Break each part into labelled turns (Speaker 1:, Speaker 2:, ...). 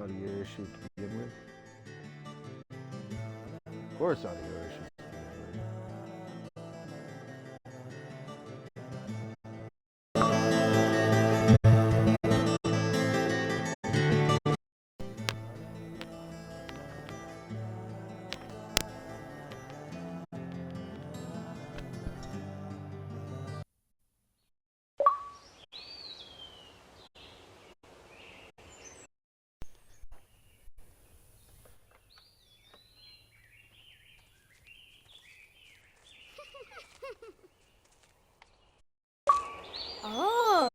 Speaker 1: audio issues to begin with. Of course, audio issues to begin with.
Speaker 2: Oh.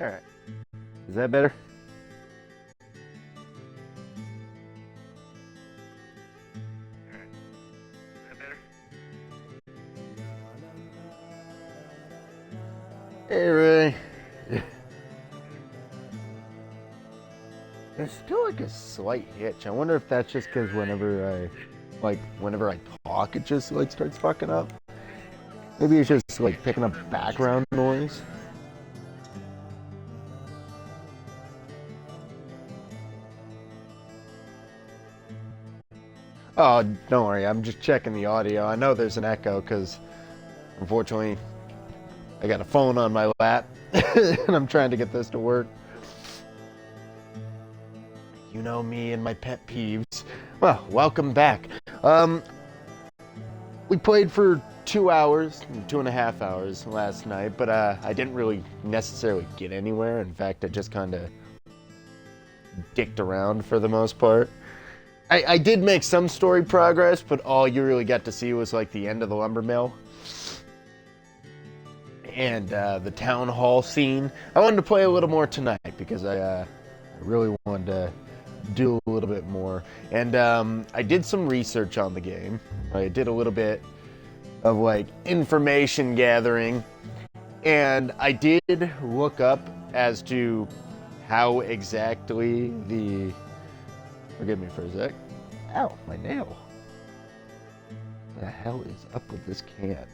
Speaker 1: Alright. Is that better? Hey, Ray. There's still like a slight hitch. I wonder if that's just because whenever I talk, it just like starts fucking up. Maybe it's just like picking up background noise. Oh, don't worry. I'm just checking the audio. I know there's an echo because, unfortunately, I got a phone on my lap and I'm trying to get this to work. You know me and my pet peeves. Well, welcome back. We played for 2 hours, 2.5 hours last night, but I didn't really necessarily get anywhere. In fact, I just kind of dicked around for the most part. I did make some story progress, but all you really got to see was like the end of the lumber mill and the town hall scene. I wanted to play a little more tonight because I really wanted to do a little bit more. And I did some research on the game. I did a little bit of like information gathering, and I did look up as to how exactly the... Forgive me for a sec. Ow, my nail. What the hell is up with this can?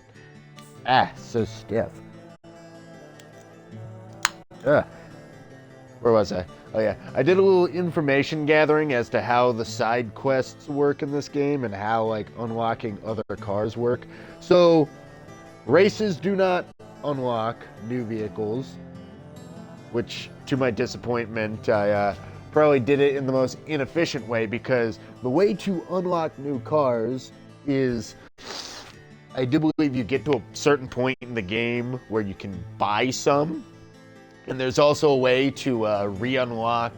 Speaker 1: Ah, so stiff. Ugh. Where was I? Oh yeah, I did a little information gathering as to how the side quests work in this game and how like unlocking other cars work. So, races do not unlock new vehicles, which to my disappointment, I probably did it in the most inefficient way, because the way to unlock new cars is, I do believe you get to a certain point in the game where you can buy some. And there's also a way to re-unlock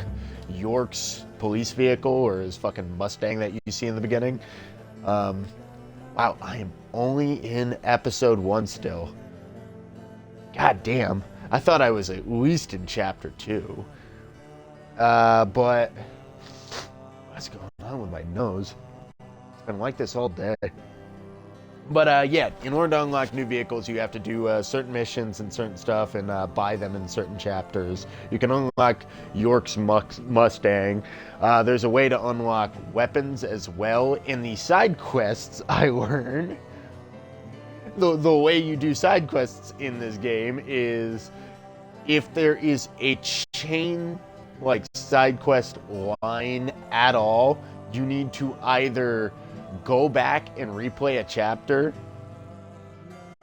Speaker 1: York's police vehicle, or his fucking Mustang that you see in the beginning. Wow, I am only in episode 1 still. God damn. I thought I was at least in chapter 2. But what's going on with my nose? It's been like this all day. But yeah, in order to unlock new vehicles, you have to do certain missions and certain stuff and buy them in certain chapters. You can unlock York's Mustang. There's a way to unlock weapons as well. In the side quests, I learned the way you do side quests in this game is if there is a chain like side quest line at all, you need to either go back and replay a chapter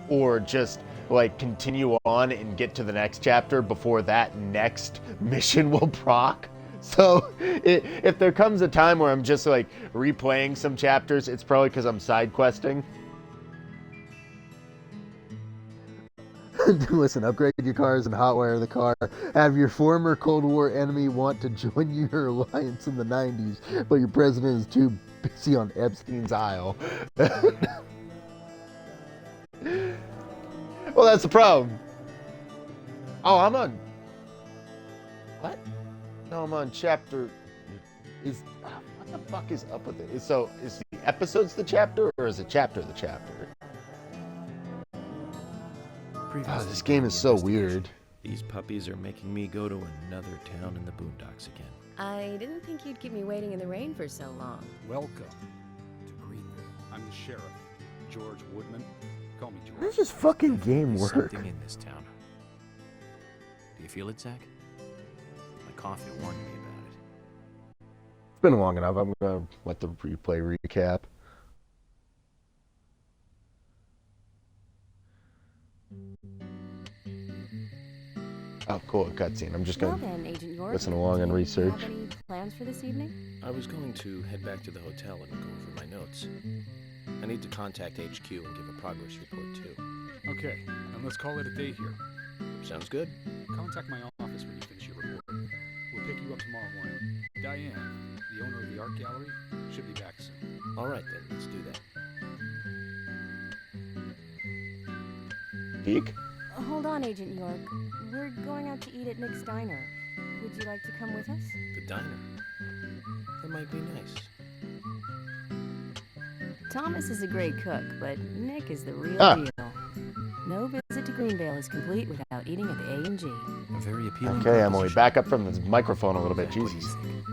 Speaker 1: or just like continue on and get to the next chapter before that next mission will proc. So if there comes a time where I'm just like replaying some chapters, it's probably because I'm side questing. Listen, upgrade your cars and hotwire the car. Have your former Cold War enemy want to join your alliance in the 90s, but your president is too busy on Epstein's Isle. Well, that's the problem. Oh, I'm on... What? No, I'm on chapter... What the fuck is up with it? So, is the episodes the chapter, or is the chapter the chapter? Oh, this game is so weird.
Speaker 3: These puppies are making me go to another town in the boondocks again.
Speaker 2: I didn't think you'd keep me waiting in the rain for so long.
Speaker 4: Welcome to Greenville. I'm the sheriff, George Woodman. Call me George.
Speaker 1: How does this fucking game
Speaker 3: There's
Speaker 1: work?
Speaker 3: something in this town. Do you feel it, Zach? My coffee warned me about it.
Speaker 1: It's been long enough. I'm gonna let the replay recap. Oh, cool, a cutscene. I'm just
Speaker 2: Well
Speaker 1: gonna
Speaker 2: then, Agent York.
Speaker 1: listen along and
Speaker 2: do you
Speaker 1: research.
Speaker 2: have any plans for this evening?
Speaker 3: I was going to head back to the hotel and go over my notes. I need to contact HQ and give a progress report, too.
Speaker 4: Okay, then let's call it a day here.
Speaker 3: Sounds good?
Speaker 4: Contact my office when you finish your report. We'll pick you up tomorrow morning. Diane, the owner of the art gallery, should be back soon.
Speaker 3: All right, then. Let's do that.
Speaker 1: Peek?
Speaker 2: Hold on, Agent York. We're going out to eat at Nick's Diner. Would you like to come with us?
Speaker 3: The diner. That might be nice.
Speaker 2: Thomas is a great cook, but Nick is the real
Speaker 1: Ah.
Speaker 2: deal. No visit to Greenvale is complete without eating at the A&G.
Speaker 3: A very appealing
Speaker 1: Okay, Emily,
Speaker 3: proposition.
Speaker 1: back up from the microphone a little bit.
Speaker 3: Zach, what do you
Speaker 1: Jesus.
Speaker 3: think?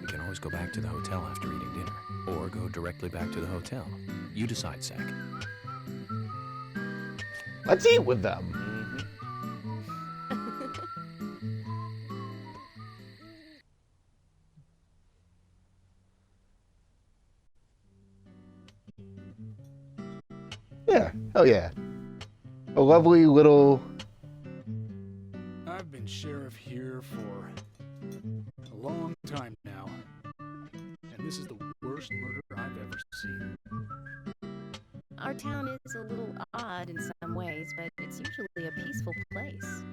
Speaker 3: We can always go back to the hotel after eating dinner, or go directly back to the hotel. You decide, Zach.
Speaker 1: Let's eat with them. Yeah, hell yeah. A lovely little.
Speaker 4: I've been sheriff here for a long time now, and this is the worst murder I've ever seen.
Speaker 2: Our town is a little odd in some ways, but it's usually a peaceful place.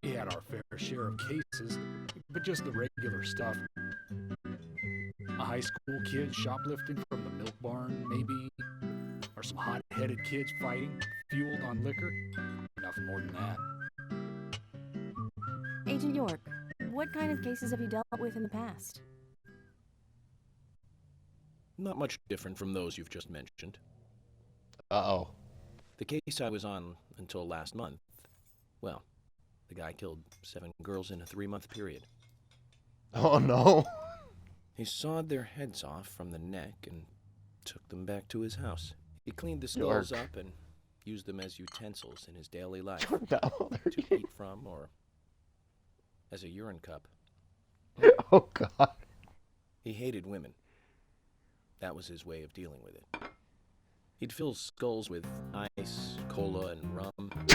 Speaker 4: We had our fair share of cases, but just the regular stuff. A high school kid shoplifting from the milk barn, maybe. Or some hot-headed kids fighting, fueled on liquor. Nothing more than that.
Speaker 2: Agent York, what kind of cases have you dealt with in the past?
Speaker 3: Not much different from those you've just mentioned.
Speaker 1: Uh-oh.
Speaker 3: The case I was on until last month, well, the guy killed 7 girls in a 3-month period.
Speaker 1: Oh, no.
Speaker 3: He sawed their heads off from the neck and took them back to his house. He cleaned the skulls
Speaker 1: York.
Speaker 3: up and used them as utensils in his daily life,
Speaker 1: No.
Speaker 3: to eat from or as a urine cup.
Speaker 1: Oh, God.
Speaker 3: He hated women. That was his way of dealing with it. He'd fill skulls with ice, cola, and rum.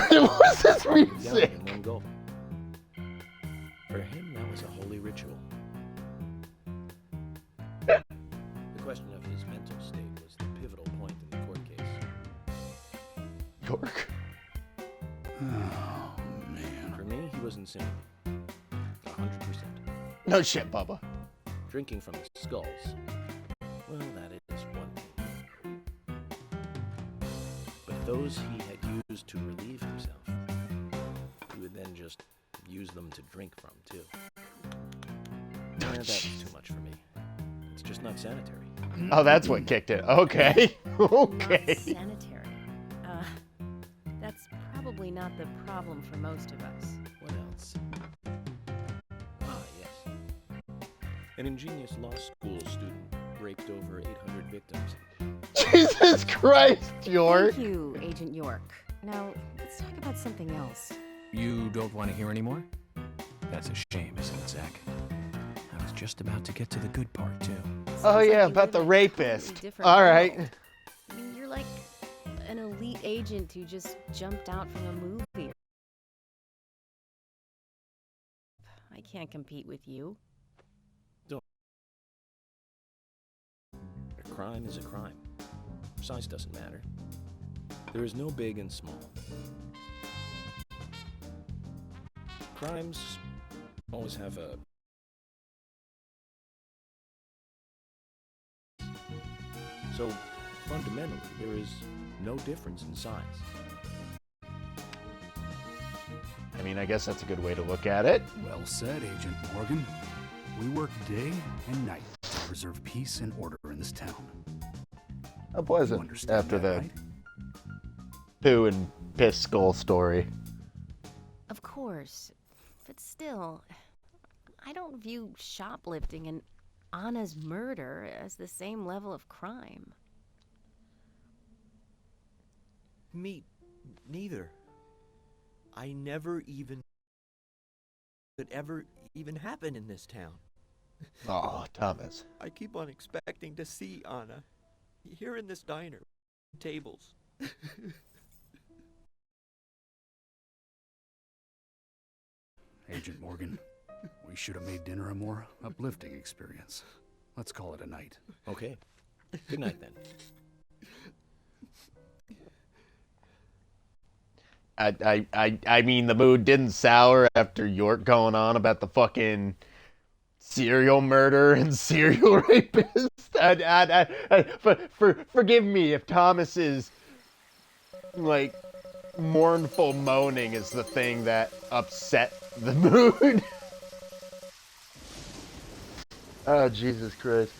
Speaker 1: What's this
Speaker 3: Down
Speaker 1: music?
Speaker 3: in one gulp. For him, that was a holy ritual. The question of his mental state was the pivotal point in the court case.
Speaker 1: York?
Speaker 4: Oh, man.
Speaker 3: For me, he was insane. 100%.
Speaker 1: No shit, Bubba.
Speaker 3: Drinking from the skulls, well, that is one thing. But those he had used to relieve himself, he would then just use them to drink from, too. That was too much for me. It's just not sanitary.
Speaker 1: Oh, that's what kicked it. Okay. Okay.
Speaker 2: Not sanitary. That's probably not the problem for most of us.
Speaker 3: What else? Ah, yes. An ingenious law school student raped over 800 victims.
Speaker 1: Jesus Christ, York.
Speaker 2: Thank you, Agent York. Now, let's talk about something else.
Speaker 5: You don't want to hear any more? That's a shame, isn't it, Zach? I was just about to get to the good part, too.
Speaker 1: Oh,
Speaker 2: Sounds
Speaker 1: yeah,
Speaker 2: like you
Speaker 1: about
Speaker 2: live
Speaker 1: the
Speaker 2: in a completely
Speaker 1: rapist.
Speaker 2: different
Speaker 1: All right.
Speaker 2: world. I mean, you're like an elite agent who just jumped out from a movie. I can't compete with you.
Speaker 3: A crime is a crime. Size doesn't matter. There is no big and small. Crimes always have a... So, fundamentally, there is no difference in size.
Speaker 1: I mean, I guess that's a good way to look at it.
Speaker 4: Well said, Agent Morgan. We work day and night to preserve peace and order in this town.
Speaker 1: How
Speaker 4: You
Speaker 1: pleasant
Speaker 4: understand
Speaker 1: after
Speaker 4: that,
Speaker 1: the
Speaker 4: right?
Speaker 1: poo and piss skull story.
Speaker 2: Of course. But still, I don't view shoplifting and Anna's murder as the same level of crime.
Speaker 6: Me neither. I never even could ever even happen in this town.
Speaker 1: Oh, Thomas.
Speaker 6: I keep on expecting to see Anna here in this diner, tables.
Speaker 4: Agent Morgan, we should have made dinner a more uplifting experience. Let's call it a night.
Speaker 3: Okay. Good night, then.
Speaker 1: I mean, the mood didn't sour after York going on about the fucking serial murder and serial rapist. Forgive me if Thomas's, like, mournful moaning is the thing that upset the mood. Oh, Jesus Christ.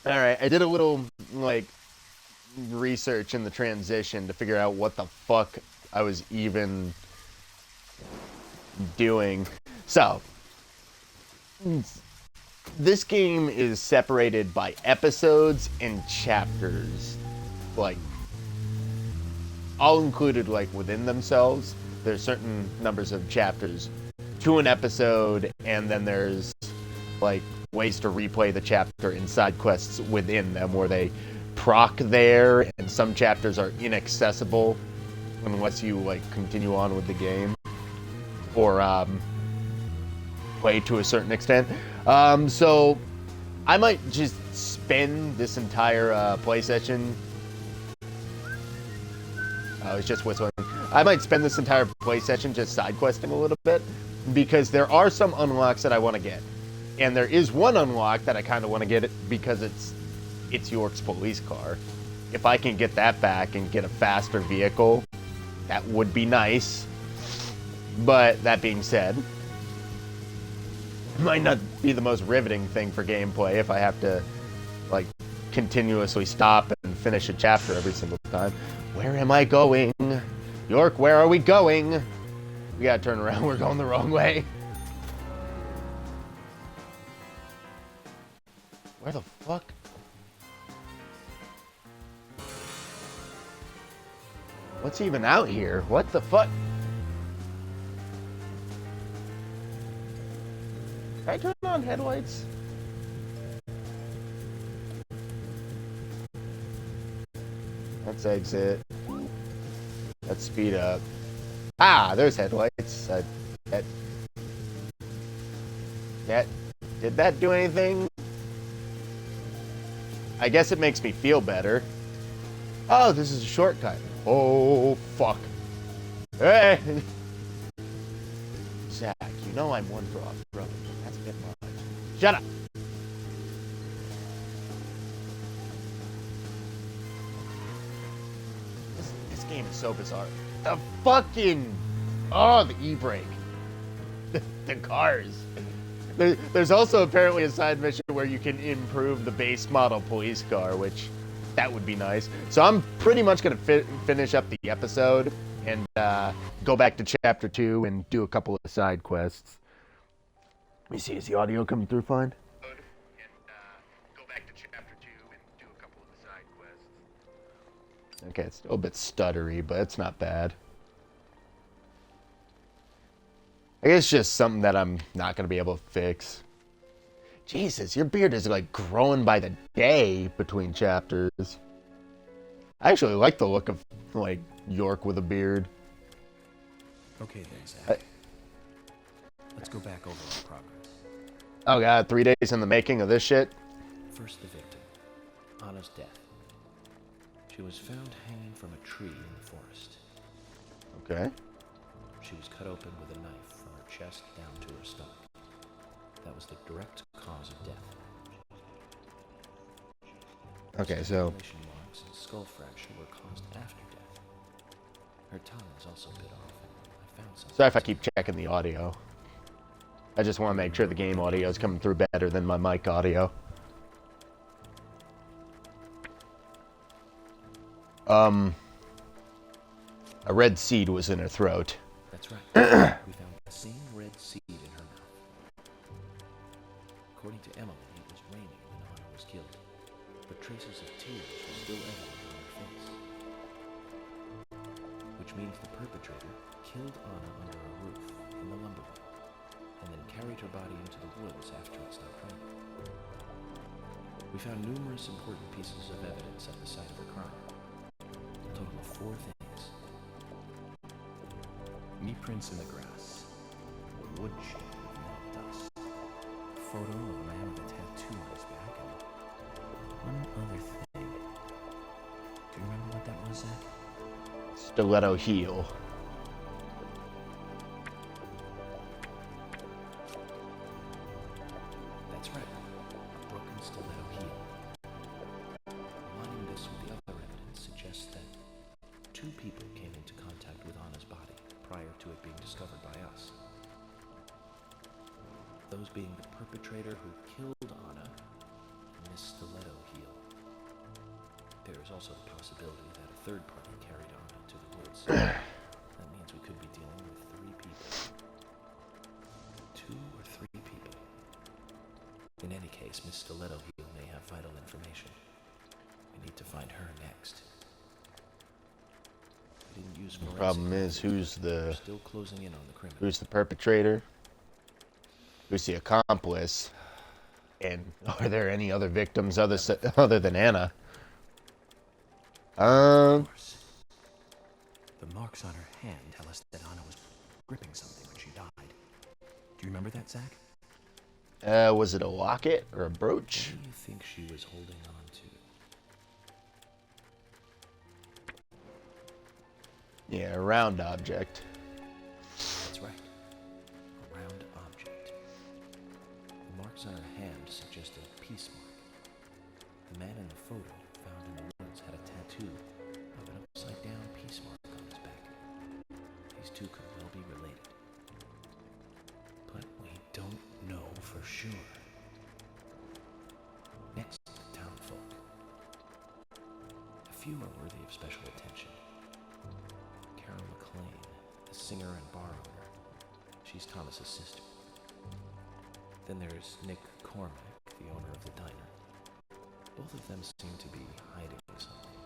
Speaker 1: Alright, I did a little, like, research in the transition to figure out what the fuck I was even doing. So, this game is separated by episodes and chapters, like, all included, like, within themselves. There's certain numbers of chapters to an episode, and then there's, like, ways to replay the chapter and side quests within them where they proc there, and some chapters are inaccessible unless you, like, continue on with the game or play to a certain extent. So I might just spend this entire play session. Oh, it's just whistling. I might spend this entire play session just side questing a little bit because there are some unlocks that I want to get. And there is one unlock that I kind of want to get it because it's York's police car. If I can get that back and get a faster vehicle, that would be nice. But that being said, it might not be the most riveting thing for gameplay if I have to, like, continuously stop and finish a chapter every single time. Where am I going? York, where are we going? We gotta turn around, we're going the wrong way. Where the fuck? What's even out here? What the fuck? Can I turn on headlights? Let's exit. Let's speed up. Ah, there's headlights. Did that do anything? I guess it makes me feel better. Oh, this is a shortcut. Oh, fuck. Hey! Zach, you know I'm one for off-road. That's a bit much. Shut up! This game is so bizarre. The fucking... Oh, the e-brake. The cars. There's also apparently a side mission where you can improve the base model police car, which that would be nice. So I'm pretty much going to finish up the episode and go back to chapter 2 and do a couple of side quests. Let me see, is the audio coming through fine? And go back to chapter 2 and do a couple of side quests. Okay, it's still a bit stuttery, but it's not bad. I guess it's just something that I'm not going to be able to fix. Jesus, your beard is like growing by the day between chapters. I actually like the look of, like, York with a beard.
Speaker 5: Okay then, Zach. Let's go back over our progress.
Speaker 1: Oh god, 3 days in the making of this shit?
Speaker 3: First, the victim. Anna's death. She was found hanging from a tree in the forest.
Speaker 1: Okay.
Speaker 3: She was cut open with a knife from her chest down to her stomach. That was the direct cause of death.
Speaker 1: Okay, so...
Speaker 3: Strangulation marks and skull fracture were caused after death. Her tongue was also bit off, and I found something.
Speaker 1: Sorry if I keep checking the audio. I just want to make sure the game audio is coming through better than my mic audio. A red seed was in her throat.
Speaker 3: That's right. We found the same red seed in her mouth. According to Emily, it was raining when Anna was killed, but traces of tears were still evident on her face. which means the perpetrator killed Anna under a roof in the lumber room, and then carried her body into the woods after it stopped raining. We found numerous important pieces of evidence at the site of the crime. A total of 4 things.
Speaker 5: Knee prints in the grass. A wood chip with metal dust. A photo of a man with a tattoo on his back. And one other thing. Do you remember what that was, Zach?
Speaker 1: Stiletto heel.
Speaker 3: That's right. A broken stiletto heel. Aligning this with the other evidence suggests that 2 people came into contact with Anna's body prior to it being discovered by us. Those being the perpetrator who killed Anna and this stiletto heel. There is also the possibility that a third party carried Anna to the woods. That means we could be dealing with 3 people. 2 or 3 people. In any case, Miss Stiletto Heel may have vital information. We need to find her next. We didn't use forensic.
Speaker 1: Problem is,
Speaker 3: We're still closing in on the criminal.
Speaker 1: who's the perpetrator? Who's the accomplice? And are there any other victims other than Anna?
Speaker 5: Of course. The marks on her hand tell us that Anna was gripping something when she died. Do you remember that, Zach?
Speaker 1: Was it a locket or a brooch?
Speaker 3: What do you think she was holding on to?
Speaker 1: Yeah, a round object.
Speaker 3: That's right. A round object. The marks on her hand suggest a peace mark. The man in the photo found in the woods had a tattoo of an upside-down peace mark on his back. These 2 could well be related. But we don't know for sure. Next, townfolk. A few are worthy of special attention. Carol McLean, the singer and bar owner. She's Thomas's sister. Then there's Nick Cormack, the owner of the diner. Both of them seem to be hiding something.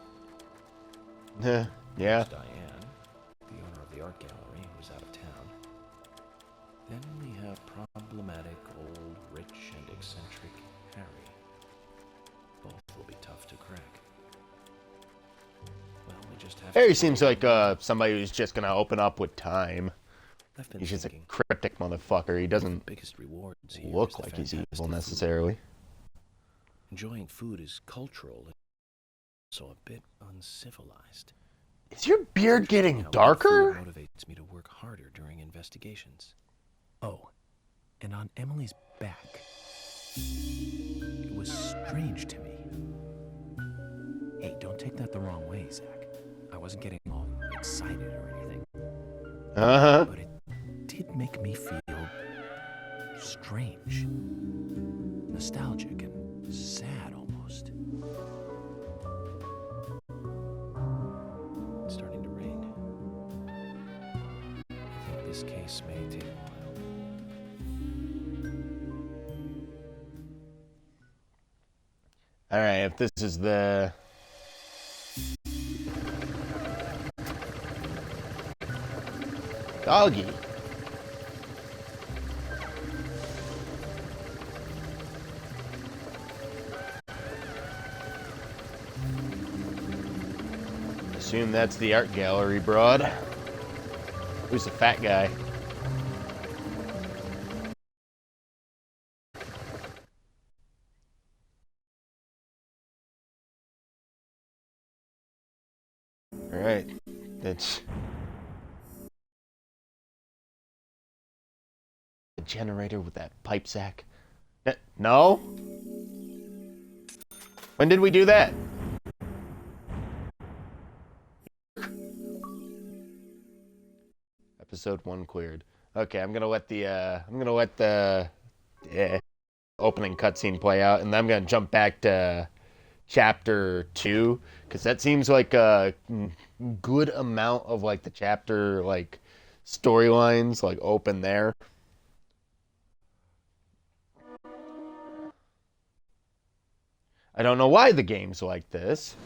Speaker 1: Yeah.
Speaker 3: There's Diane, the owner of the art gallery, who's out of town. Then we have problematic, old, rich, and eccentric Harry. Both will be tough to crack. Well, we just have
Speaker 1: Harry
Speaker 3: to
Speaker 1: seems like somebody who's just gonna open up with time.
Speaker 3: I've been
Speaker 1: He's just a
Speaker 3: thinking,
Speaker 1: cryptic motherfucker. He doesn't
Speaker 3: biggest rewards here
Speaker 1: look
Speaker 3: is the
Speaker 1: like he's
Speaker 3: fantastic
Speaker 1: evil
Speaker 3: food.
Speaker 1: necessarily.
Speaker 3: Enjoying food is cultural, and so a bit uncivilized.
Speaker 1: Is your beard getting
Speaker 3: However,
Speaker 1: darker?
Speaker 3: Food motivates me to work harder during investigations.
Speaker 5: Oh, and on Emily's back. It was strange to me. Hey, don't take that the wrong way, Zach. I wasn't getting all excited or anything.
Speaker 1: Uh-huh.
Speaker 5: But it did make me feel strange. Nostalgic and sad almost.
Speaker 3: It's starting to rain. I think this case may take a while.
Speaker 1: Alright, if this is the... Doggy. Assume that's the art gallery broad. Who's the fat guy? Alright, that's... the generator with that pipe sack. No? When did we do that? Episode 1 cleared. Okay, I'm gonna let the opening cutscene play out, and then I'm gonna jump back to chapter 2, because that seems like a good amount of like the chapter like storylines like open there. I don't know why the game's like this.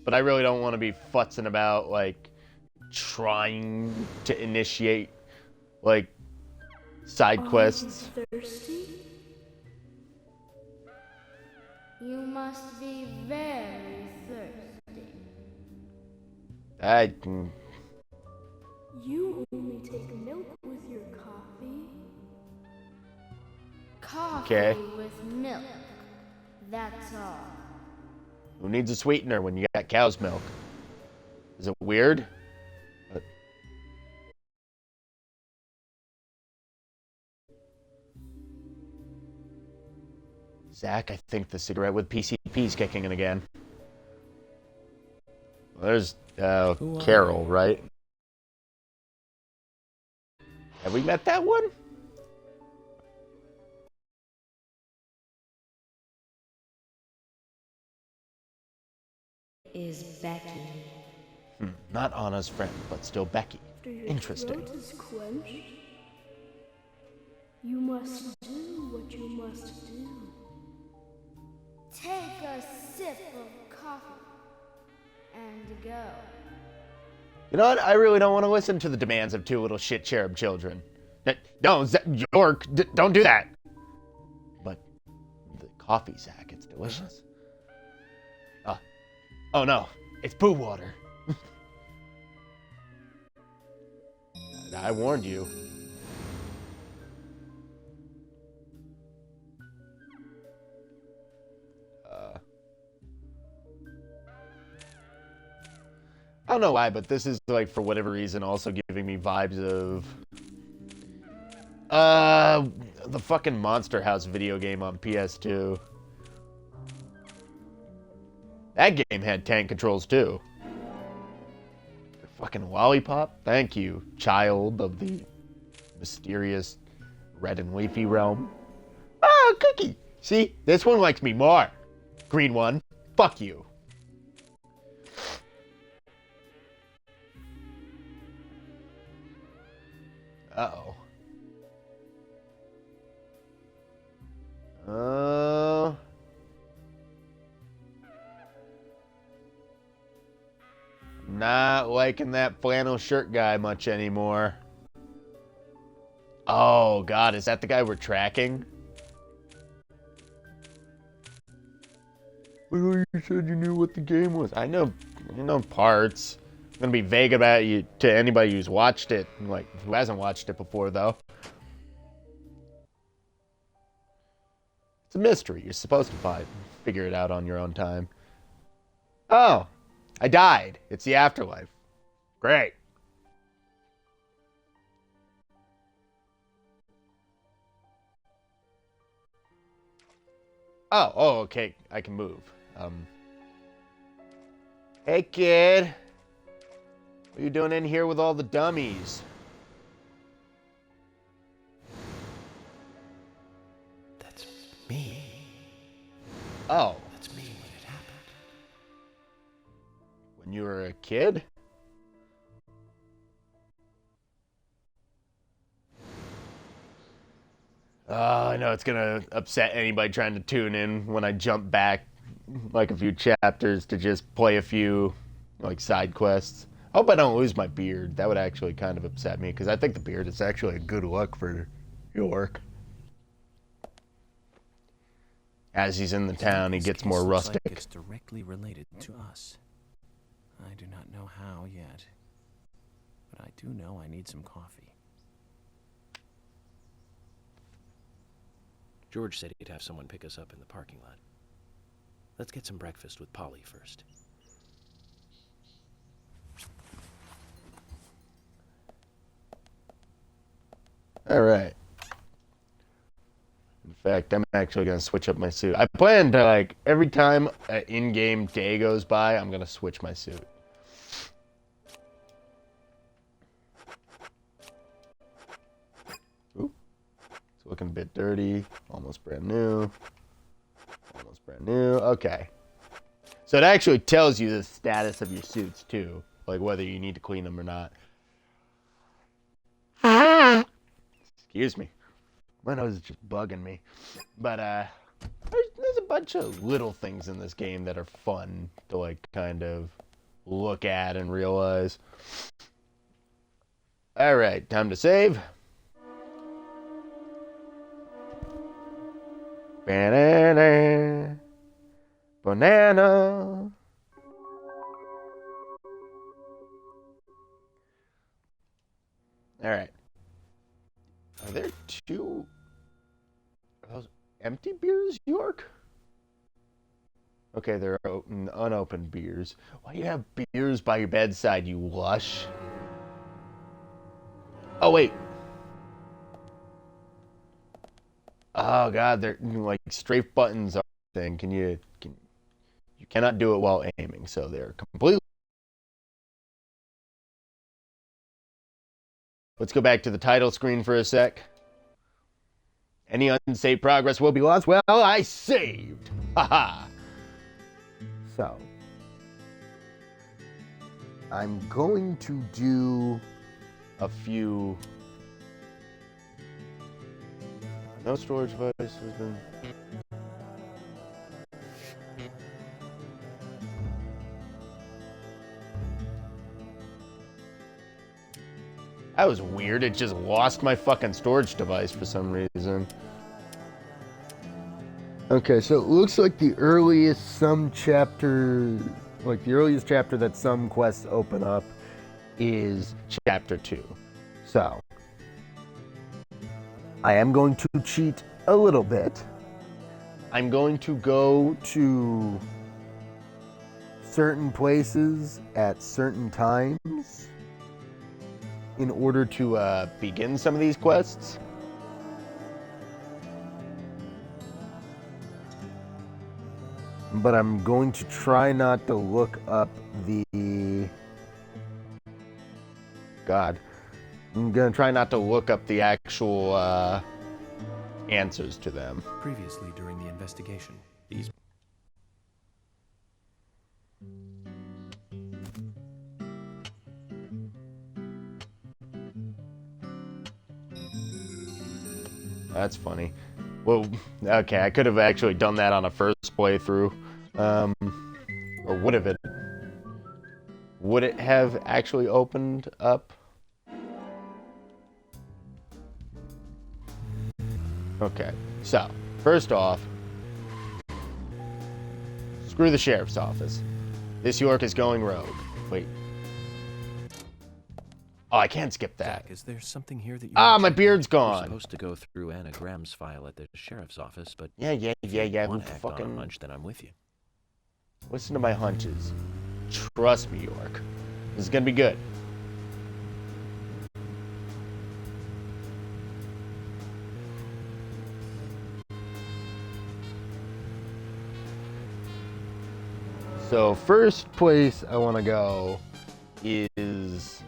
Speaker 1: But I really don't want to be futzing about, like, trying to initiate, like, side quests.
Speaker 7: Are you thirsty? You must be very thirsty. You only take milk with your coffee? Coffee
Speaker 1: Okay.
Speaker 7: with milk. That's all.
Speaker 1: Who needs a sweetener when you got cow's milk? Is it weird? Zach, I think the cigarette with PCP's kicking in again. Well, there's Carol, right? Have we met that one?
Speaker 2: Is Becky.
Speaker 1: Not Anna's friend, but still Becky.
Speaker 7: After your
Speaker 1: Interesting.
Speaker 7: throat is quenched, you must do what you must do. Take a sip of coffee and go.
Speaker 1: You know what? I really don't want to listen to the demands of two little shit cherub children. No, York, don't do that. But the coffee, Zach, it's delicious. Oh no, it's poo water. I warned you. I don't know why, but this is, like, for whatever reason, also giving me vibes of the fucking Monster House video game on PS2. That game had tank controls too. Fucking lollipop? Thank you, child of the mysterious red and leafy realm. Ah, cookie! See, this one likes me more. Green one, fuck you. Uh-oh. Not liking that flannel shirt guy much anymore. Oh, God, is that the guy we're tracking? I thought you said you knew what the game was. I know parts. I'm gonna be vague about you to anybody who's watched it, like, who hasn't watched it before, though. It's a mystery. You're supposed to figure it out on your own time. Oh, I died. It's the afterlife. Great. Oh, okay. I can move. Hey, kid. What are you doing in here with all the dummies?
Speaker 3: That's me.
Speaker 1: Oh,
Speaker 3: That's me when it happened.
Speaker 1: when you were a kid? I know it's gonna upset anybody trying to tune in when I jump back like a few chapters to just play a few like side quests. I hope I don't lose my beard. That would actually kind of upset me because I think the beard is actually a good look for York. As he's in the town, he
Speaker 5: This
Speaker 1: gets
Speaker 5: case
Speaker 1: more
Speaker 5: looks
Speaker 1: rustic.
Speaker 5: Like it's directly related to us. I do not know how yet, but I do know I need some coffee.
Speaker 3: George said he'd have someone pick us up in the parking lot. Let's get some breakfast with Polly first.
Speaker 1: All right. In fact, I'm actually going to switch up my suit. I plan to, like, every time an in-game day goes by, I'm going to switch my suit. Ooh. It's looking a bit dirty. Almost brand new. Almost brand new. Okay. So it actually tells you the status of your suits, too. Like, whether you need to clean them or not. Excuse me. My nose is just bugging me. But, there's a bunch of little things in this game that are fun to, like, kind of look at and realize. Alright, time to save. Banana. Banana. Alright. Are there two... Are those empty beers, York? Okay, they're unopened beers. Why do you have beers by your bedside, you lush? Oh, wait. Oh, God, they're like strafe buttons are a thing. You cannot do it while aiming, so they're completely... Let's go back to the title screen for a sec. Any unsaved progress will be lost. Well, I saved! Haha! So, I'm going to do a few... No storage device has been... That was weird. It just lost my fucking storage device for some reason. Okay, so it looks like the earliest chapter that some quests open up is chapter 2. So, I am going to cheat a little bit. I'm going to go to certain places at certain times in order to begin some of these quests. But I'm going to try not to look up the... God. I'm going to try not to look up the actual answers to them.
Speaker 5: Previously, during the investigation, these...
Speaker 1: That's funny. Well, okay, I could have actually done that on a first playthrough. Or would it have actually opened up? Okay, so, first off, screw the sheriff's office. This York is going rogue. Wait. Oh, I can't skip that.
Speaker 3: Jack, is there something here that you...
Speaker 1: Ah, my beard's
Speaker 3: We're
Speaker 1: gone.
Speaker 3: supposed to go through Anna Graham's file at the sheriff's office, but
Speaker 1: Yeah.
Speaker 3: if you
Speaker 1: Who
Speaker 3: want to act on a
Speaker 1: fucking...
Speaker 3: hunch, then I'm with you.
Speaker 1: Listen to my hunches. Trust me, York. This is gonna be good. So, first place I want to go is...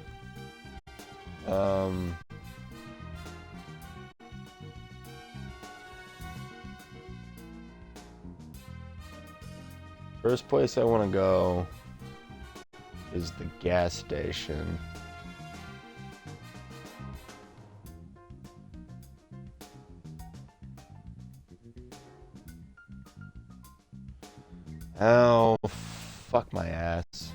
Speaker 1: First place I want to go is the gas station. Oh, fuck my ass.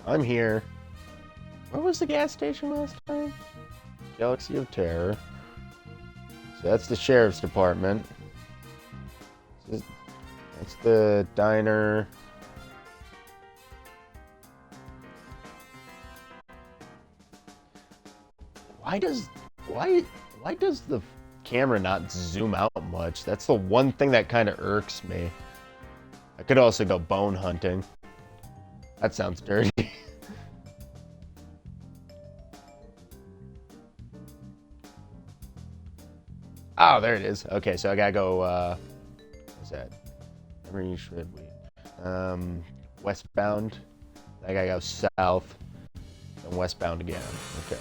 Speaker 1: I'm here. Where was the gas station last time? Galaxy of Terror. So that's the sheriff's department. That's the diner. Why does the camera not zoom out much? That's the one thing that kind of irks me. I could also go bone hunting. That sounds dirty. Oh, there it is. Okay, so I gotta go, what's that? Every shred weed. Westbound. I gotta go south. And westbound again. Okay.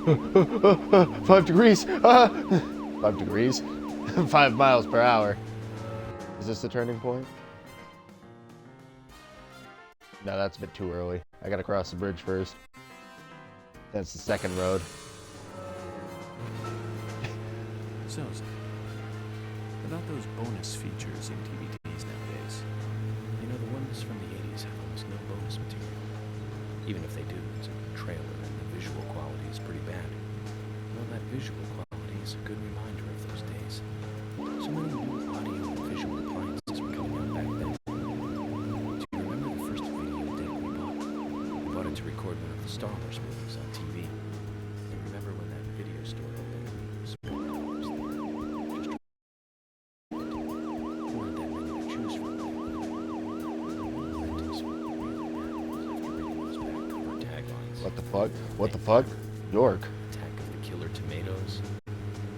Speaker 1: $5 degrees. 5 degrees? 5 miles per hour. Is this the turning point? No, that's a bit too early. I gotta cross the bridge first. That's the second road.
Speaker 5: So, about those bonus features in DVDs nowadays. You know, the ones from the 80s have almost no bonus material. Even if they do, it's a trailer and the visual quality is pretty bad. Well, that visual quality is a good reminder of those days. So many new audio and visual appliances were coming out back then. Do you remember the first video tape we bought? We bought it to record one of the Star Wars movies on TV. You remember when that video store opened? Just weren't that many to choose from. Rentals were really bad after reading those back cover taglines.
Speaker 1: What the fuck? What the fuck? York.
Speaker 5: Attack of the Killer Tomatoes,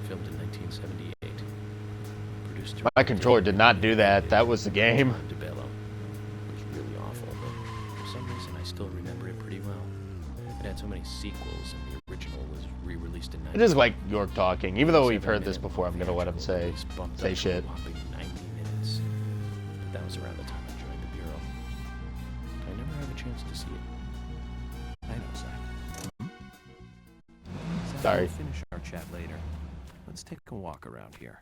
Speaker 5: filmed in 1978. Produced
Speaker 1: My controller did not do that. That was the game.
Speaker 5: DeBello. It was really awful, but for some reason I still remember it pretty well. It had so many sequels, and the original was re-released in
Speaker 1: It is like York talking. Even though we've heard this before, I'm gonna let him say shit.
Speaker 5: 90 minutes. But that was around the time I joined the Bureau. I never had a chance to see it. I know, Zach. Zach,
Speaker 1: Sorry.
Speaker 5: we'll finish our chat later. Let's take a walk around here.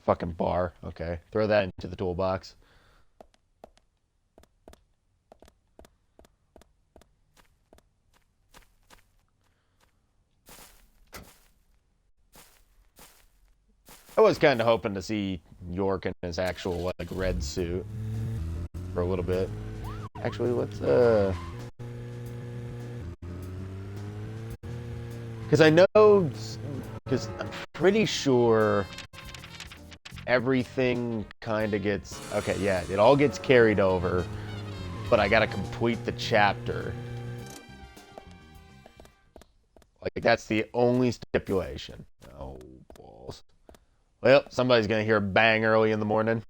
Speaker 1: Fucking bar. Okay. Throw that into the toolbox. I was kind of hoping to see York in his actual, like, red suit for a little bit. Actually, let's, because I know, because I'm pretty sure everything kind of gets, okay, yeah, it all gets carried over, but I gotta complete the chapter. Like, that's the only stipulation. Oh, balls. Well, somebody's gonna hear a bang early in the morning.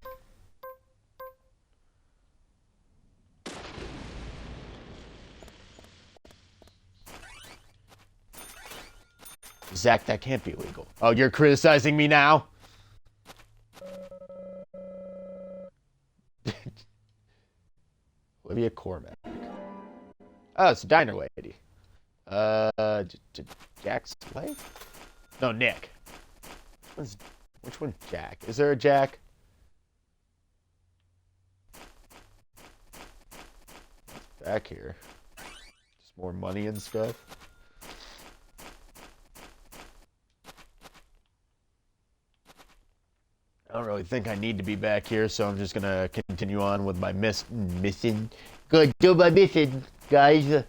Speaker 1: Zach, that can't be illegal. Oh, you're criticizing me now? Olivia Cormack. Oh, it's a diner lady. Jack Slade? No, Nick. Which one's Jack? Is there a Jack? What's back here? Just more money and stuff. I don't really think I need to be back here, so I'm just gonna continue on with my mission. Go do my mission, guys.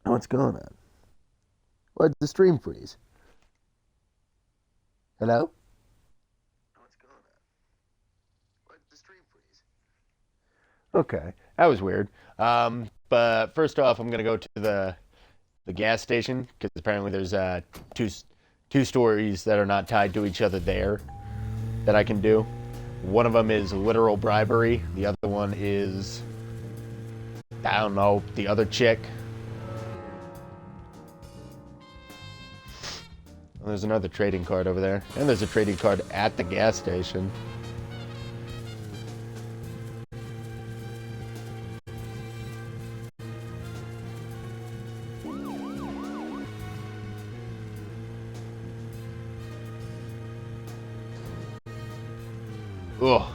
Speaker 1: What's going on? Why'd the stream freeze? Hello? What's going on? Why'd the stream freeze? Okay, that was weird. But first off, I'm gonna go to the gas station because apparently there's two stories that are not tied to each other there that I can do. One of them is literal bribery. The other one is, I don't know, the other chick. And there's another trading card over there, and there's a trading card at the gas station. Ugh.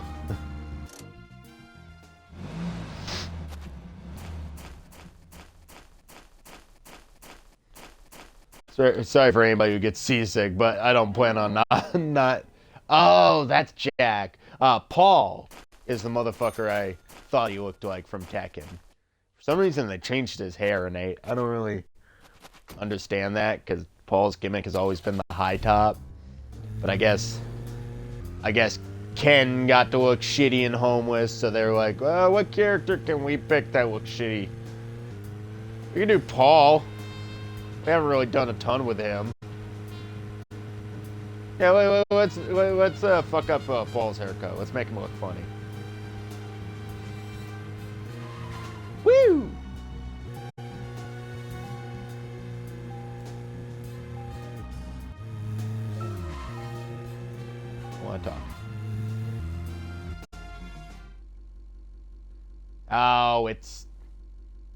Speaker 1: Sorry for anybody who gets seasick, but I don't plan on not. Oh, that's Jack. Paul is the motherfucker I thought he looked like from Tekken. For some reason, they changed his hair, and I don't really understand that because Paul's gimmick has always been the high top. But I guess Ken got to look shitty and homeless, so they're like, well, what character can we pick that looks shitty? We can do Paul. We haven't really done a ton with him. Yeah, let's fuck up Paul's haircut. Let's make him look funny. Woo! I want to talk. Oh, it's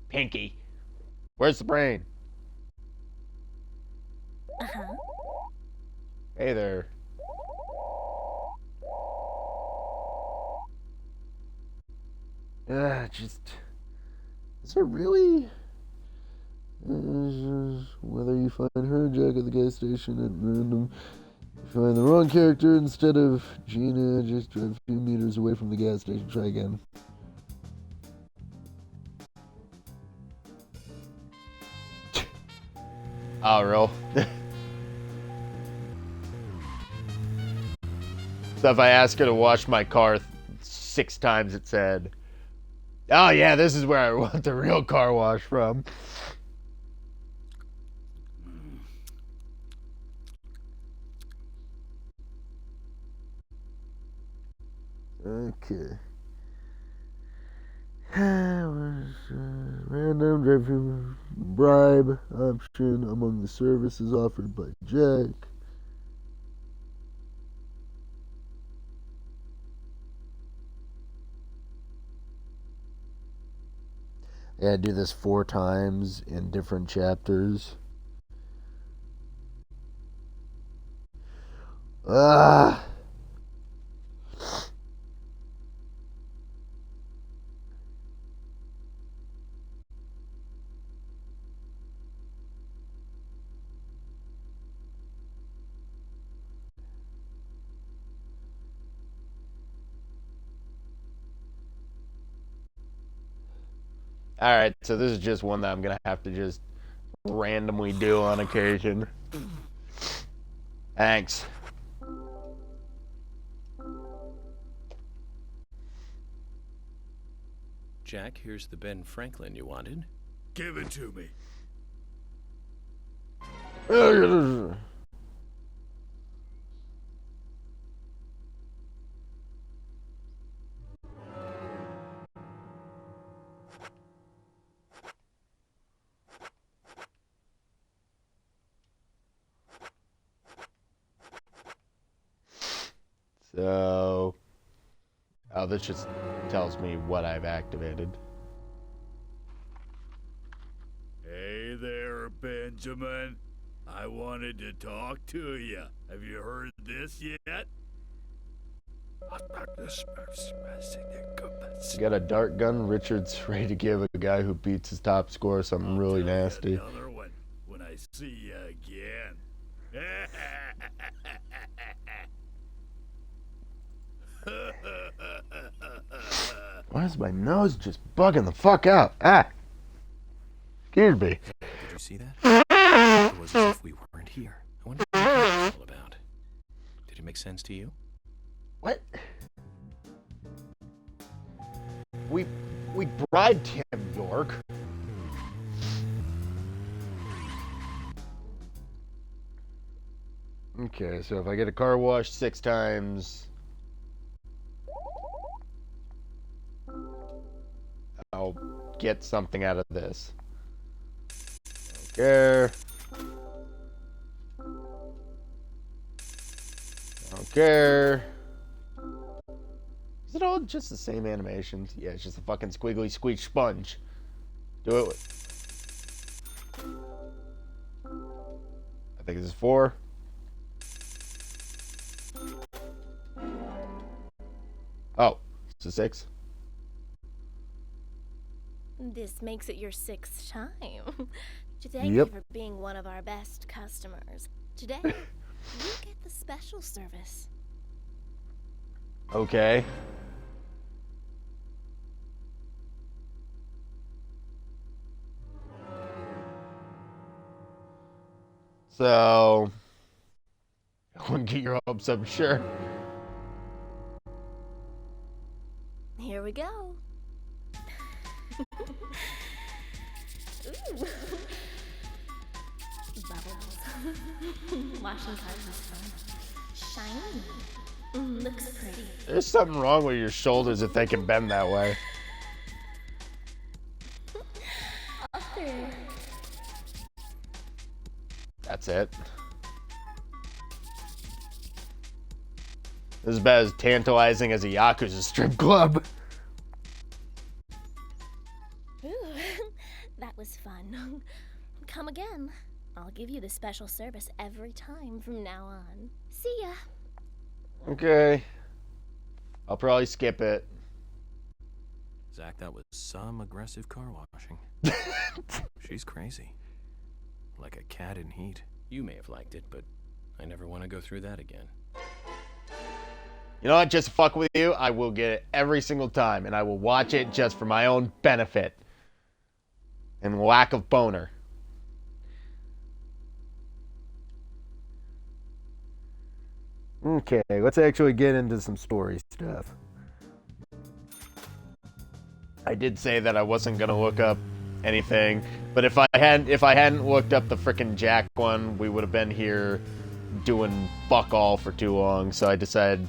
Speaker 1: Pinky. Where's the brain?
Speaker 2: Uh-huh.
Speaker 1: Hey there. Just... Is there really... whether you find her, Jack, at the gas station at random, you find the wrong character instead of Gina, just drive a few meters away from the gas station, try again. Oh, real? So if I ask her to wash my car 6 times, it said, oh yeah, this is where I want the real car wash from. Okay. Random driving bribe option among the services offered by Jack. Yeah, I do this 4 times in different chapters. Ah. Alright, so this is just one that I'm gonna have to just randomly do on occasion. Thanks.
Speaker 5: Jack, here's the Ben Franklin you wanted.
Speaker 4: Give it to me.
Speaker 1: So, oh, this just tells me what I've activated.
Speaker 8: Hey there, Benjamin. I wanted to talk to you. Have you heard this yet?
Speaker 1: You got a dart gun. Richard's ready to give a guy who beats his top score something really
Speaker 8: I'll tell you
Speaker 1: nasty.
Speaker 8: another one when I see you again.
Speaker 1: Why is my nose just bugging the fuck out? Ah! Excuse me.
Speaker 5: Did you see that? It was as if we weren't here. I wonder what that was all about. Did it make sense to you?
Speaker 1: What? We bribed him, York. Okay, so if I get a car wash 6 times, I'll get something out of this. Okay. Okay. Is it all just the same animations? Yeah, it's just a fucking squiggly squeak sponge. Do it with... I think this is 4. Oh, it's a 6.
Speaker 2: This makes it your 6th time. To thank
Speaker 1: Yep.
Speaker 2: you for being one of our best customers. Today, you get the special service.
Speaker 1: Okay. So, I wouldn't get your hopes up, sure.
Speaker 2: Here we go. Ooh. Bubbles. Washing cars is fun.
Speaker 7: shiny. Looks pretty.
Speaker 1: There's something wrong with your shoulders if they can bend that way.
Speaker 7: Author.
Speaker 1: That's it. This is about as tantalizing as a Yakuza strip club.
Speaker 7: Ooh, that was fun. Come again. I'll give you the special service every time from now on. See ya.
Speaker 1: Okay. I'll probably skip it.
Speaker 5: Zach, that was some aggressive car washing. She's crazy. Like a cat in heat. You may have liked it, but I never want to go through that again.
Speaker 1: You know what? Just to fuck with you, I will get it every single time, and I will watch it just for my own benefit and lack of boner. Okay, let's actually get into some story stuff. I did say that I wasn't gonna look up anything, but if I hadn't looked up the frickin' Jack one, we would have been here doing fuck all for too long. So I decided,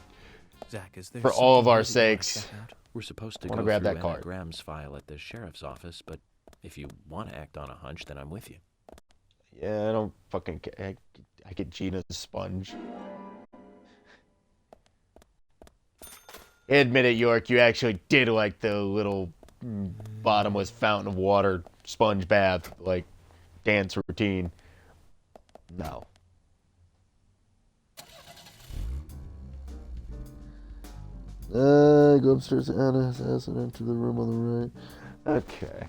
Speaker 5: Zach, is there
Speaker 1: for all of
Speaker 5: something
Speaker 1: our
Speaker 5: that you wanna
Speaker 1: sakes,
Speaker 5: check out?
Speaker 3: We're supposed to
Speaker 1: wanna
Speaker 3: go
Speaker 1: grab
Speaker 3: through
Speaker 1: that card.
Speaker 3: Anna Graham's file at the sheriff's office, but if you want to act on a hunch, then I'm with you.
Speaker 1: yeah, I don't fucking care. I get Gina's sponge. Admit it, York, you actually did like the little bottomless fountain of water sponge bath, like, dance routine. No. Go upstairs to Anna's house and enter the room on the right. Okay.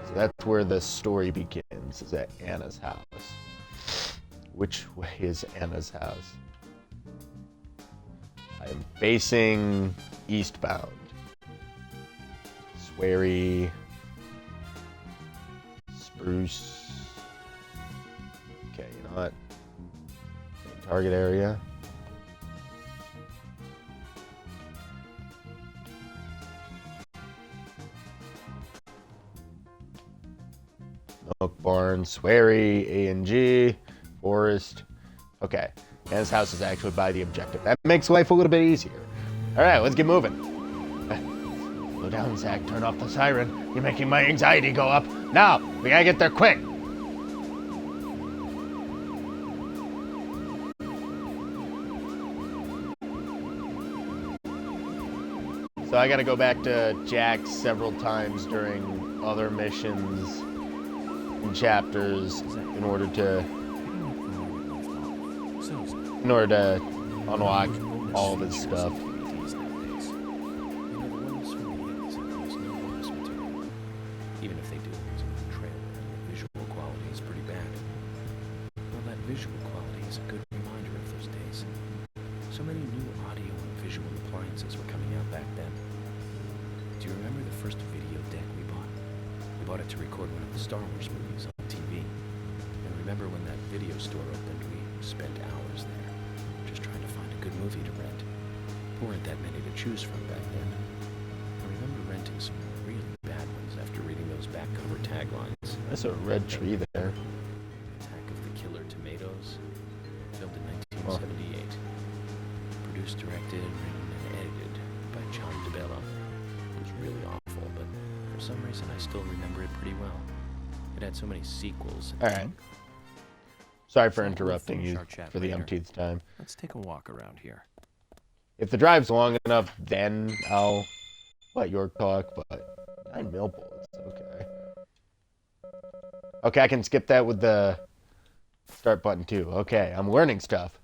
Speaker 1: So that's where the story begins, is at Anna's house. Which way is Anna's house? I am facing eastbound. Sweary. Spruce. Okay, you know what? Same target area. Milk Barn, Sweary, A&G, Forest. Okay, and his house is actually by the objective. That makes life a little bit easier. All right, let's get moving. Slow down, Zach. Turn off the siren. You're making my anxiety go up. Now, we gotta get there quick. So I gotta go back to Jack several times during other missions and chapters in order to unlock all of his stuff.
Speaker 3: Even if they do use a trailer, the visual quality is pretty bad. Well, that visual quality is a good reminder of those days. So many new audio and visual appliances were coming out back then. Do you remember the first video deck we bought? We bought it to record one of the Star Wars movies on TV. And remember when that video store opened, we spent hours there, just trying to find a good movie to rent. There weren't that many to choose from back then. I remember renting some really bad ones after reading those back cover taglines.
Speaker 1: That's a red tree there.
Speaker 3: Attack of the Killer Tomatoes, filmed in 1978. Produced, directed, written, and edited by John DeBello. It was really awful, but for some reason I still remember it pretty well. It had so many sequels.
Speaker 1: All right. Sorry for interrupting you for the
Speaker 3: later.
Speaker 1: umpteenth time.
Speaker 3: Let's take a walk around here.
Speaker 1: If the drive's long enough, then I'll let York talk, but 9 mil bullets, okay. Okay, I can skip that with the start button too. Okay, I'm learning stuff.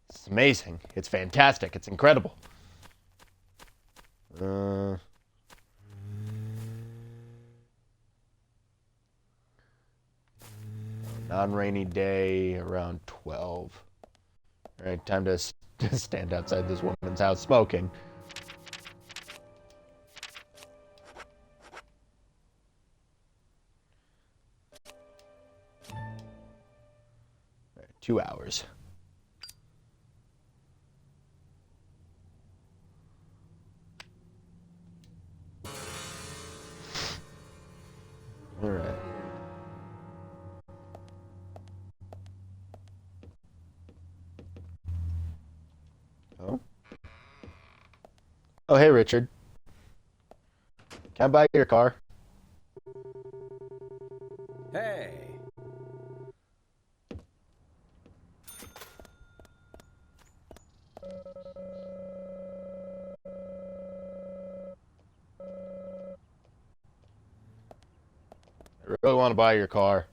Speaker 1: It's amazing. It's fantastic. It's incredible. Non-rainy day around 12. All right, time to stand outside this woman's house smoking. All right, 2 hours. All right. Oh, hey, Richard. Can I buy your car?
Speaker 5: Hey.
Speaker 1: I really want to buy your car.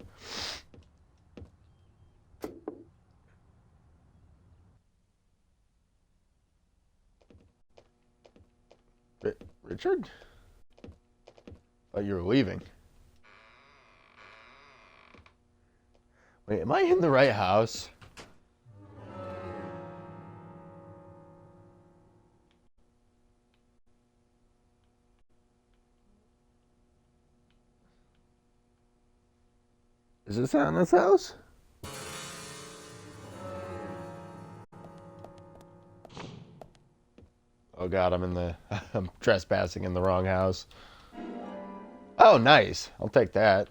Speaker 1: Richard? Thought you were leaving. Wait, am I in the right house? Is this Anna's house? Oh god, I'm trespassing in the wrong house. Oh, nice. I'll take that.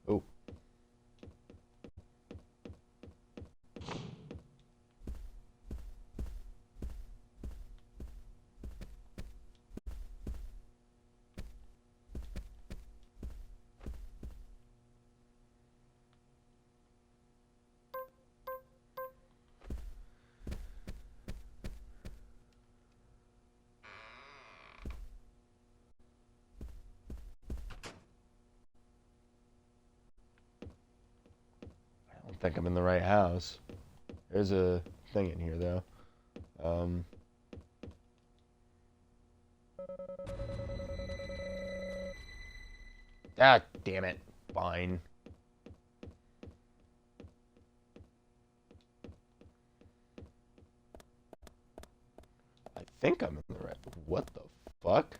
Speaker 1: Oh. I don't think I'm in the right house. There's a thing in here, though. Ah, damn it. Fine. I think I'm in the right... What the fuck?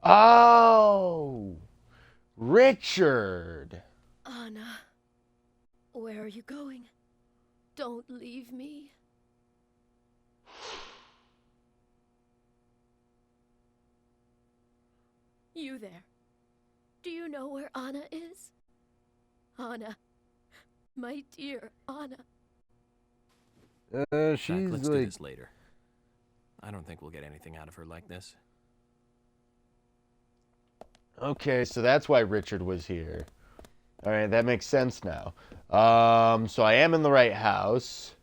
Speaker 1: Oh! Richard!
Speaker 2: Anna, where are you going? Don't leave me. You there. Do you know where Anna is? Anna. My dear Anna.
Speaker 5: Zach,
Speaker 1: She's
Speaker 5: let's do
Speaker 1: like...
Speaker 5: this later. I don't think we'll get anything out of her like this.
Speaker 1: Okay, so that's why Richard was here. Alright, that makes sense now. So I am in the right house.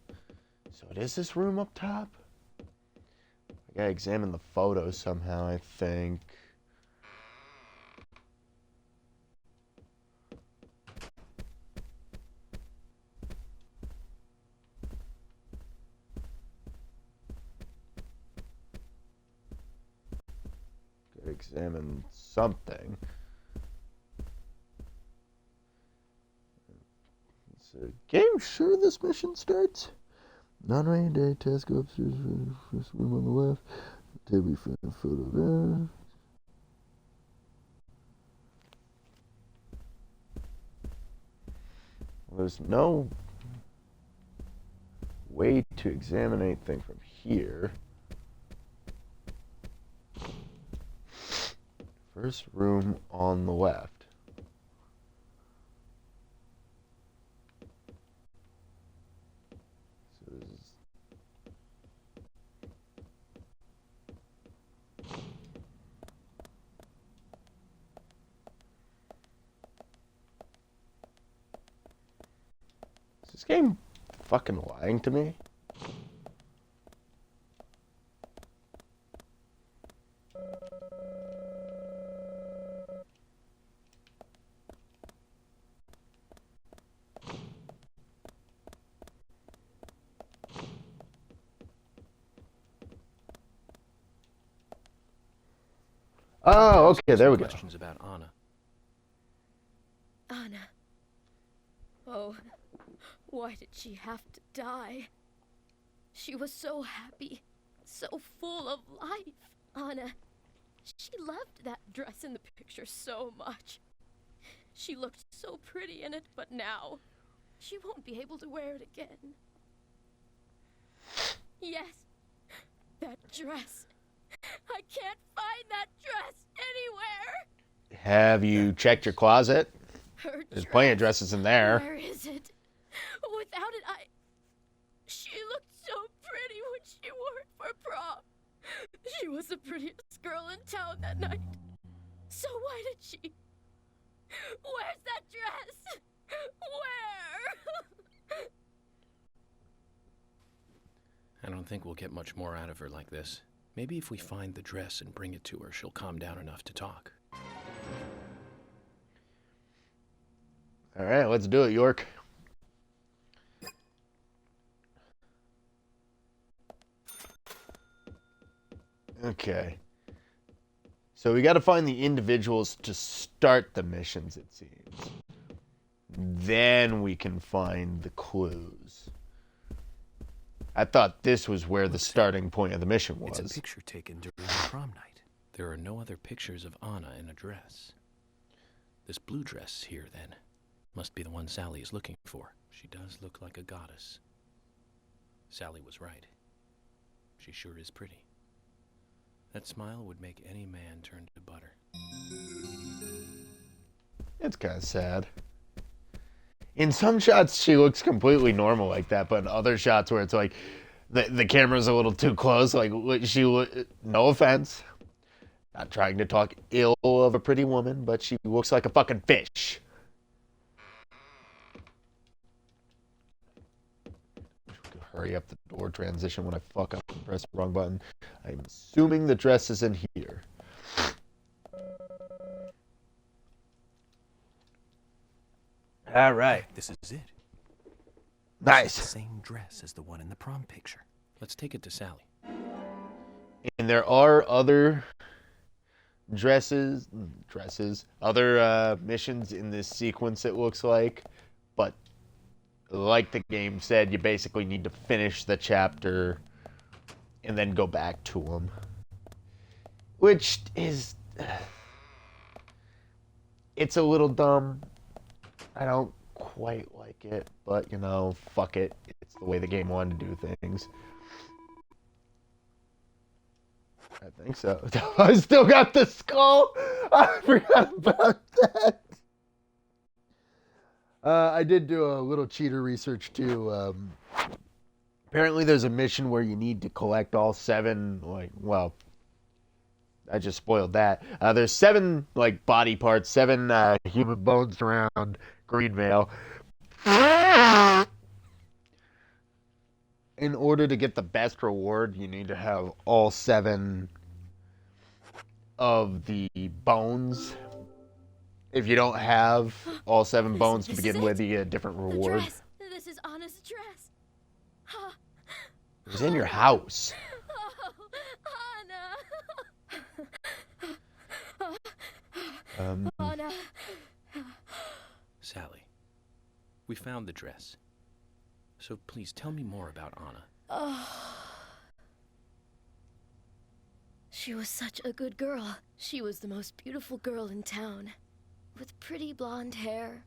Speaker 1: So it is this room up top? I gotta examine the photos somehow, I think. Gotta examine something. So, game sure this mission starts? Non-rain day test, go upstairs for the first room on the left. Table for a photo there. Well, there's no way to examine anything from here. First room on the left. So this is... Is this game fucking lying to me? Oh, okay, there we go.
Speaker 5: Questions about Anna.
Speaker 2: Anna. Oh, why did she have to die? She was so happy, so full of life. Anna, she loved that dress in the picture so much. She looked so pretty in it, but now she won't be able to wear it again. Yes, that dress. I can't find that dress anywhere.
Speaker 1: Have you checked your closet?
Speaker 2: Her
Speaker 1: There's
Speaker 2: dress.
Speaker 1: plenty of dresses in there.
Speaker 2: Where is it? Without it, prettiest girl in town that night. So why did she? Where's that dress? Where?
Speaker 3: I don't think we'll get much more out of her like this. Maybe if we find the dress and bring it to her, she'll calm down enough to talk.
Speaker 1: All right, let's do it, York. Okay. So we got to find the individuals to start the missions, it seems. Then we can find the clues. I thought this was where the starting point of the mission was.
Speaker 5: It's a picture taken during the prom night.
Speaker 3: There are no other pictures of Anna in a dress. This blue dress here, then, must be the one Sally is looking for. She does look like a goddess. Sally was right. She sure is pretty. That smile would make any man turn to butter.
Speaker 1: It's kind of sad. In some shots, she looks completely normal like that, but in other shots where it's like the camera's a little too close, like no offense, not trying to talk ill of a pretty woman, but she looks like a fucking fish. Hurry up the door transition when I fuck up and press the wrong button. I'm assuming the dress is in here. All right.
Speaker 5: This is it.
Speaker 1: Nice.
Speaker 5: It's the same dress as the one in the prom picture.
Speaker 3: Let's take it to Sally.
Speaker 1: And there are other other missions in this sequence, it looks like. But like the game said, you basically need to finish the chapter and then go back to them. Which is... It's a little dumb. I don't quite like it, but, you know, fuck it. It's the way the game wanted to do things. I think so. I still got the skull! I forgot about that! I did do a little cheater research, too. Apparently there's a mission where you need to collect all 7, well... I just spoiled that. There's 7, body parts, 7 human bones around Greenvale. In order to get the best reward, you need to have all 7 of the bones. If you don't have all 7 bones to begin with, you get a different reward.
Speaker 2: Dress. This is Anna's dress.
Speaker 1: It was in your house.
Speaker 2: Anna.
Speaker 3: Sally, we found the dress. So please tell me more about Anna.
Speaker 2: She was such a good girl. She was the most beautiful girl in town, with pretty blonde hair.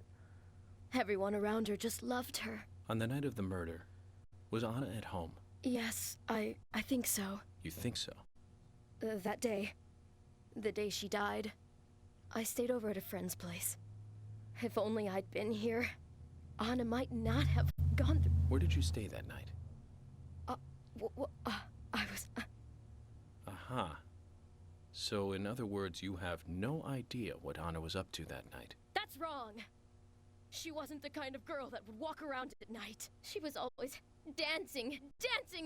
Speaker 2: Everyone around her just loved her.
Speaker 3: On the night of the murder, was Anna at home?
Speaker 2: Yes, I think so.
Speaker 3: You think so?
Speaker 2: That day. The day she died. I stayed over at a friend's place. If only I'd been here, Anna might not have gone through...
Speaker 3: Where did you stay that night?
Speaker 2: I was...
Speaker 3: Aha. So, in other words, you have no idea what Anna was up to that night.
Speaker 2: That's wrong! She wasn't the kind of girl that would walk around at night. She was always dancing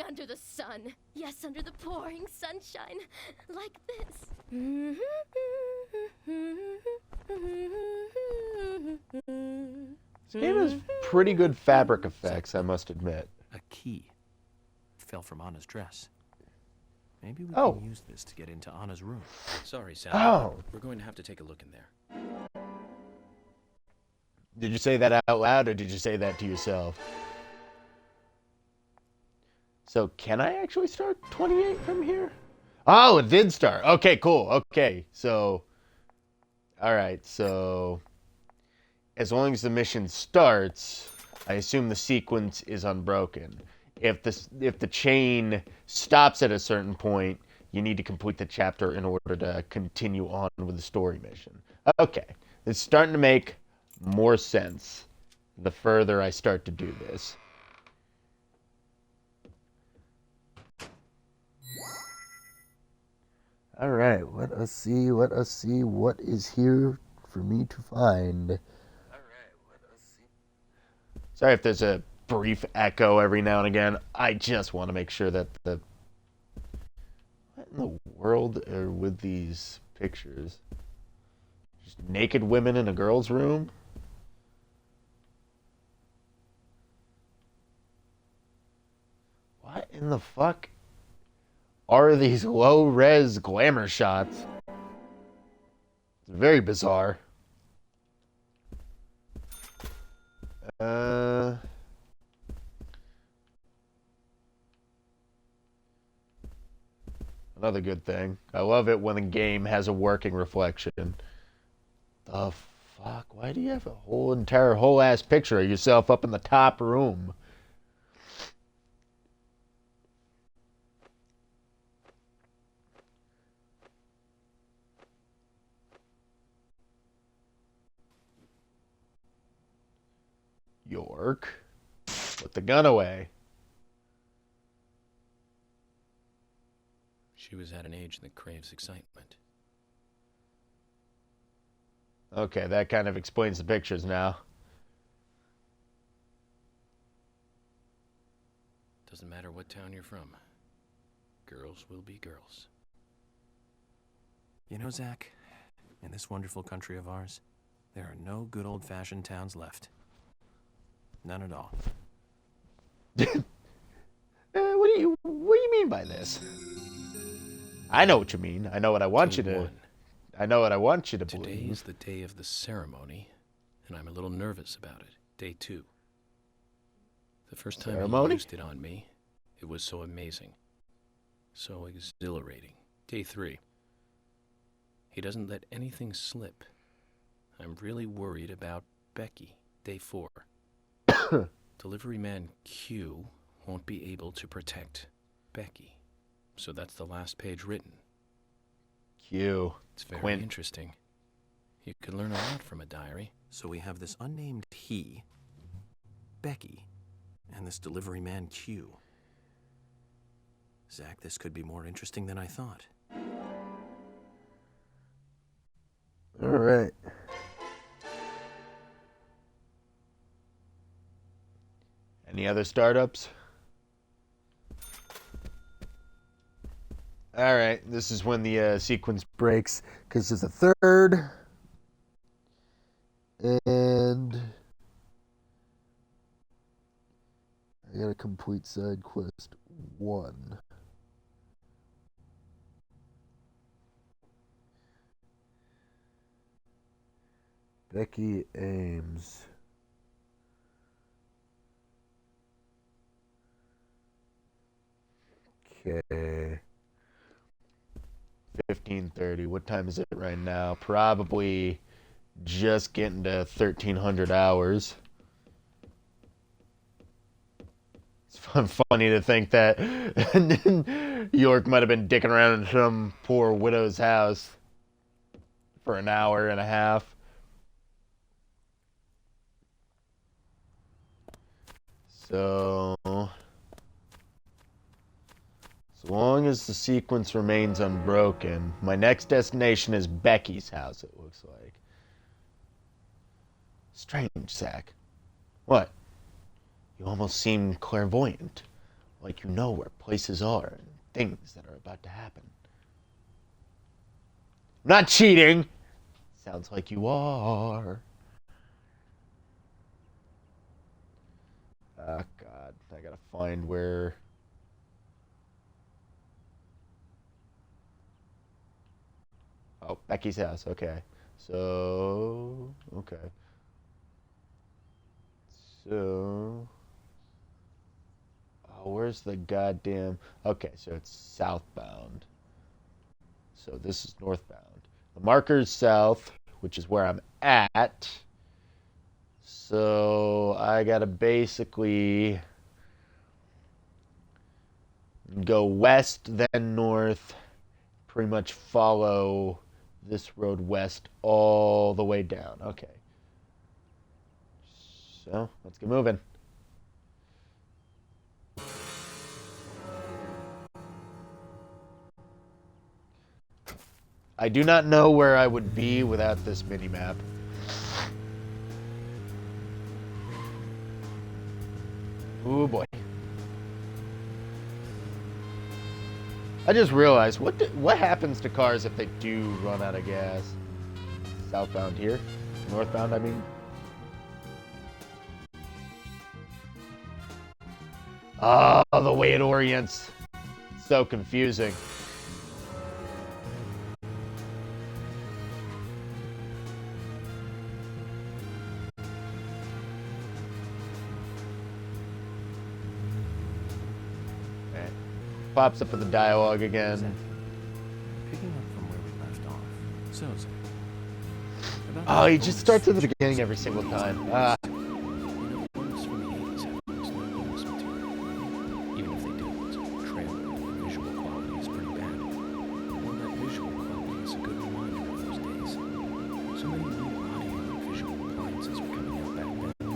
Speaker 2: under the sun. Yes, under the pouring sunshine, like this.
Speaker 1: This game has pretty good fabric effects, I must admit.
Speaker 5: A key fell from Anna's dress. Maybe we
Speaker 1: Oh.
Speaker 5: can use this to get into Anna's room.
Speaker 3: Sorry, Sally.
Speaker 1: Oh.
Speaker 3: We're going to have to take a look in there.
Speaker 1: Did you say that out loud, or did you say that to yourself? So, can I actually start 28 from here? Oh, it did start. Okay, cool. Okay, so... Alright, so... As long as the mission starts, I assume the sequence is unbroken. If the chain stops at a certain point, you need to complete the chapter in order to continue on with the story mission. Okay, it's starting to make more sense the further I start to do this. All right, let us see. Let us see what is here for me to find. All right, let us see. Sorry if there's a brief echo every now and again. I just want to make sure that the what in the world are with these pictures? Just naked women in a girl's room? What in the fuck are these low-res glamour shots? It's very bizarre. Another good thing. I love it when a game has a working reflection. The fuck? Why do you have a whole ass picture of yourself up in the top room? York, put the gun away.
Speaker 3: She was at an age that craves excitement.
Speaker 1: Okay, that kind of explains the pictures now.
Speaker 3: Doesn't matter what town you're from. Girls will be girls.
Speaker 5: You know, Zach, in this wonderful country of ours, there are no good old-fashioned towns left. None at all.
Speaker 1: What do you mean by this? I know what you mean. I know what I want you to.
Speaker 3: One.
Speaker 1: I know what I want you to
Speaker 3: Today
Speaker 1: believe.
Speaker 3: is the day of the ceremony, and I'm a little nervous about it. Day 2. The first time
Speaker 1: Ceremony?
Speaker 3: he used it on me, it was so amazing. So exhilarating. Day 3. He doesn't let anything slip. I'm really worried about Becky. Day 4. Delivery man Q won't be able to protect Becky. So that's the last page written.
Speaker 1: Q.
Speaker 3: It's very
Speaker 1: Quint.
Speaker 3: interesting. You can learn a lot from a diary.
Speaker 5: So we have this unnamed he, Becky, and this delivery man Q. Zach, this could be more interesting than I thought.
Speaker 1: All right. Any other startups? All right, this is when the sequence breaks because there's a third, and I gotta complete side quest 1. Becky Ames. Okay. 15:30. What time is it right now? Probably just getting to 1,300 hours. It's funny to think that York might have been dicking around in some poor widow's house for an hour and a half. So long as the sequence remains unbroken, my next destination is Becky's house, it looks like. Strange, Zach. What? You almost seem clairvoyant, like you know where places are and things that are about to happen. I'm not cheating! Sounds like you are. Oh, God. I gotta find where... Oh, Becky's house. Okay. So... Okay. So... Oh, where's the goddamn... Okay, so it's southbound. So this is northbound. The marker's south, which is where I'm at. So I gotta basically go west, then north, pretty much follow this road west all the way down. Okay. So let's get moving. I do not know where I would be without this mini-map. Oh boy. I just realized, what happens to cars if they do run out of gas? Southbound here? Northbound, I mean. Oh, the way it orients. So confusing. Okay. Pops up with the dialogue again.
Speaker 5: Picking up from where we left off. So, Zach, about
Speaker 1: Oh,
Speaker 5: the
Speaker 1: he just
Speaker 5: bonus
Speaker 1: starts at the beginning every single time. Ah.
Speaker 5: You know, bonus from the 80s have almost no bonus material. Even if they do, it's a trailer. The visual quality is pretty bad. Well, that visual quality is a good reminder of those days. So many new audio and visual appliances were coming out back then.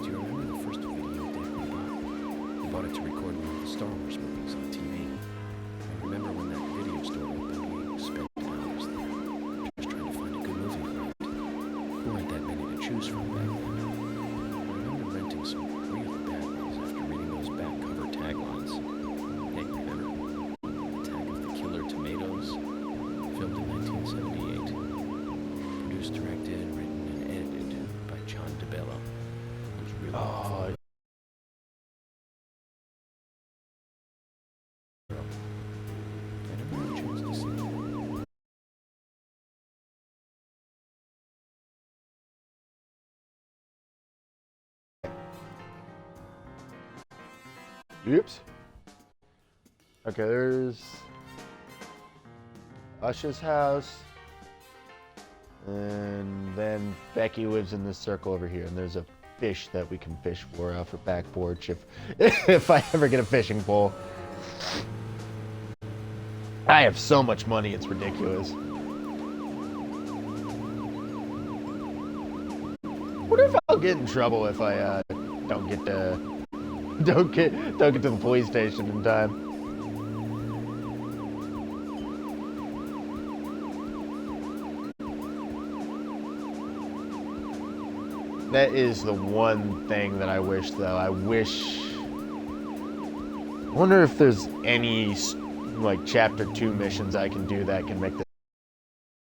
Speaker 5: Do you remember the first video deck we bought? We bought it to record one of the Star Wars movies on TV. I remember when that video store opened, we spent hours there, just trying to find a good movie to rent. There weren't that many to choose from back then. I remember renting some really bad ones after reading those back cover taglines. Hey, remember? Attack of the Killer Tomatoes? Filmed in 1978. Produced, directed, written, and edited by John DeBello. It was really
Speaker 1: Oh,
Speaker 5: I never had a chance to see it.
Speaker 1: oops. Okay, there's Usha's house. And then Becky lives in this circle over here. And there's a fish that we can fish for off her back porch if I ever get a fishing pole. I have so much money, it's ridiculous. Wonder if I'll get in trouble if I don't get to the police station in time. That is the one thing that I wish, though. I wonder if there's any like chapter 2 missions I can do that can make this